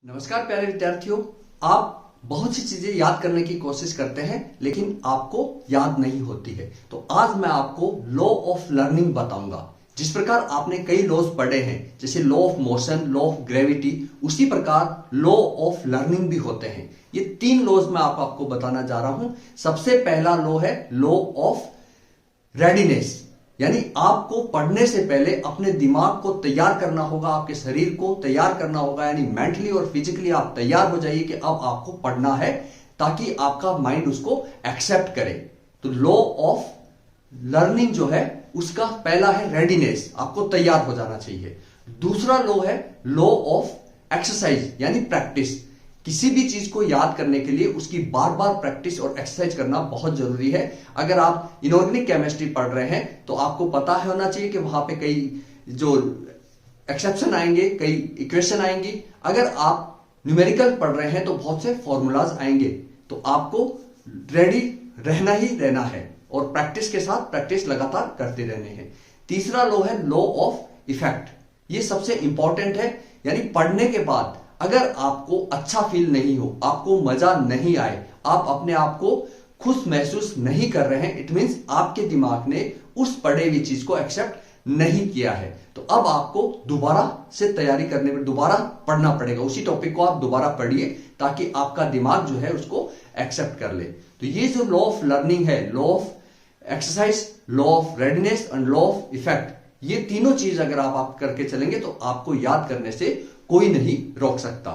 नमस्कार प्यारे विद्यार्थियों। आप बहुत सी चीजें याद करने की कोशिश करते हैं लेकिन आपको याद नहीं होती है। तो आज मैं आपको लॉ ऑफ लर्निंग बताऊंगा। जिस प्रकार आपने कई लॉज पढ़े हैं जैसे law of motion, law of gravity, उसी प्रकार लॉ ऑफ लर्निंग भी होते हैं। ये तीन लॉज मैं आपको बताना जा रहा हूं। सबसे पहला लॉ है लॉ ऑफ रेडीनेस, यानी आपको पढ़ने से पहले अपने दिमाग को तैयार करना होगा, आपके शरीर को तैयार करना होगा, यानी मेंटली और फिजिकली आप तैयार हो जाइए कि अब आपको पढ़ना है, ताकि आपका माइंड उसको एक्सेप्ट करे। तो लॉ ऑफ लर्निंग जो है उसका पहला है रेडीनेस, आपको तैयार हो जाना चाहिए। दूसरा लॉ है लॉ ऑफ एक्सरसाइज, यानी प्रैक्टिस। किसी भी चीज को याद करने के लिए उसकी बार बार प्रैक्टिस और एक्सरसाइज करना बहुत जरूरी है। अगर आप इनऑर्गेनिक केमिस्ट्री पढ़ रहे हैं तो आपको पता होना चाहिए कि वहां पे कई जो एक्सेप्शन आएंगे, कई इक्वेशन आएंगी। अगर आप न्यूमेरिकल पढ़ रहे हैं तो बहुत से फॉर्मूलाज आएंगे। तो आपको रेडी रहना ही रहना है और प्रैक्टिस के साथ प्रैक्टिस लगातार करते रहने हैं। तीसरा लॉ है लॉ ऑफ इफेक्ट। ये सबसे इंपॉर्टेंट है, यानी पढ़ने के बाद अगर आपको अच्छा फील नहीं हो, आपको मजा नहीं आए, आप अपने आप को खुश महसूस नहीं कर रहे हैं, इट मींस आपके दिमाग ने उस पढ़े हुई चीज को एक्सेप्ट नहीं किया है। तो अब आपको दोबारा से तैयारी करने में दोबारा पढ़ना पड़ेगा। उसी टॉपिक को आप दोबारा पढ़िए ताकि आपका दिमाग जो है उसको एक्सेप्ट कर ले। तो ये जो लॉ ऑफ लर्निंग है, law of exercise, law of readiness and law of effect, ये तीनों चीज अगर आप करके चलेंगे तो आपको याद करने से कोई नहीं रोक सकता।